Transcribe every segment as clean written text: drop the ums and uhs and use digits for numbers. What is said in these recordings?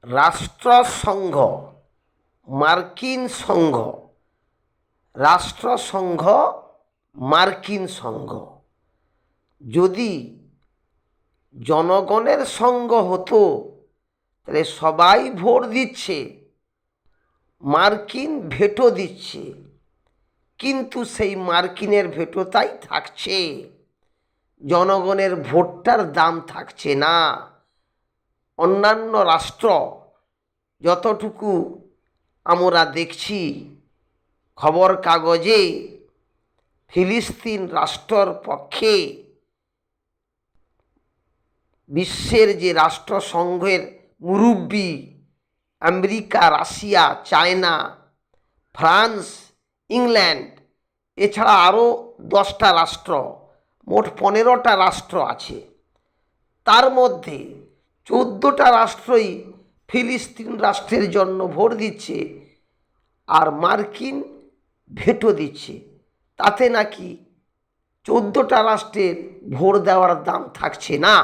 রাষ্ট্রসংঘ, মার্কিন সংঘ, রাষ্ট্রসংঘ, মার্কিন সংঘ। যদি জনগণের সংঘ হতো তাহলে সবাই ভোট দিচ্ছে, মার্কিন ভেটো দিচ্ছে, কিন্তু সেই মার্কিনের ভেটোটাই থাকছে, জনগণের ভোটটার দাম থাকছে না। অন্যান্য রাষ্ট্র যতটুকু আমরা দেখছি খবর কাগজে, ফিলিস্তিন রাষ্ট্রর পক্ষে বিশ্বের যে রাষ্ট্রসংঘের মুরব্বী America, Russia, China, France, England, এছাড়া আরও 10টা রাষ্ট্র, মোট 15টা রাষ্ট্র আছে। তার মধ্যে 14টা রাষ্ট্রই ফিলিস্তিন রাষ্ট্রের জন্য ভোট দিচ্ছে আর মার্কিন ভেটো দিচ্ছে। তাতে নাকি 14টা রাষ্ট্রের ভোট দেওয়ার দাম থাকছে না,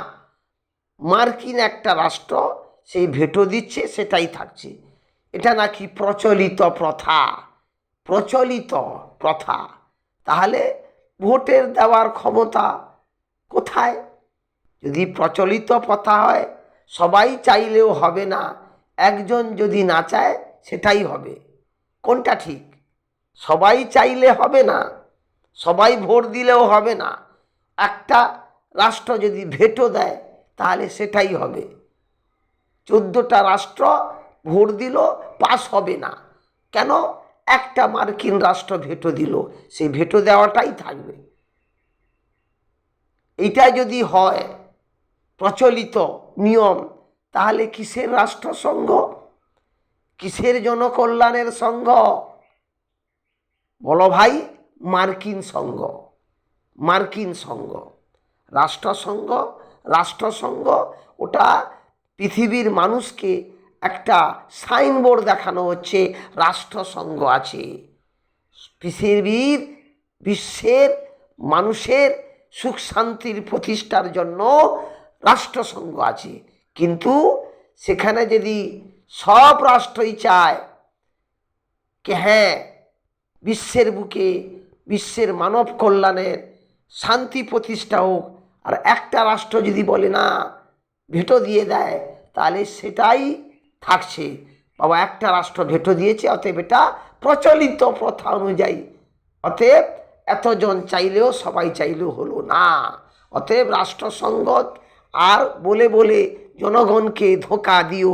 মার্কিন একটা রাষ্ট্র সেই ভেটো দিচ্ছে, সেটাই থাকছে। এটা নাকি প্রচলিত প্রথা, প্রচলিত প্রথা। তাহলে ভোটের দেওয়ার ক্ষমতা কোথায়? যদি প্রচলিত প্রথা হয়, সবাই চাইলেও হবে না, একজন যদি না চায় সেটাই হবে। কোনটা ঠিক? সবাই চাইলে হবে না, সবাই ভোট দিলেও হবে না। একটা রাষ্ট্র যদি ভেটো দেয় তাহলে সেটাই হবে। 14টা রাষ্ট্র ভোট দিল, পাস হবে না কেন? একটা মার্কিন রাষ্ট্র ভেটো দিল, সেই ভেটো দেওয়াটাই থাকবে। এটা যদি হয় প্রচলিত নিয়ম, তাহলে কিসের রাষ্ট্রসংঘ, কিসের জনকল্যাণের সংঘ? বলো ভাই, মার্কিন সংঘ, মার্কিন সংঘ। রাষ্ট্রসংঘ, রাষ্ট্রসংঘ ওটা পৃথিবীর মানুষকে একটা সাইনবোর্ড দেখানো হচ্ছে রাষ্ট্রসংঘ আছে। পৃথিবীর, বিশ্বের মানুষের সুখ শান্তির প্রতিষ্ঠার জন্য রাষ্ট্রসংঘ আছে। কিন্তু সেখানে যদি সব রাষ্ট্রই চায় কি হ্যাঁ বিশ্বের বুকে, বিশ্বের মানব কল্যাণের শান্তি প্রতিষ্ঠা হোক, আর একটা রাষ্ট্র যদি বলে না, ভেটো দিয়ে দেয়, তাহলে সেটাই থাকছে। বাবা, একটা রাষ্ট্র ভেটো দিয়েছে, অতএব এটা প্রচলিত প্রথা অনুযায়ী, অতএব এতজন চাইলেও সবাই চাইলেও হলো না। অতএব রাষ্ট্রসংঘ আর বলে বলে জনগণকে ধোঁকা দিও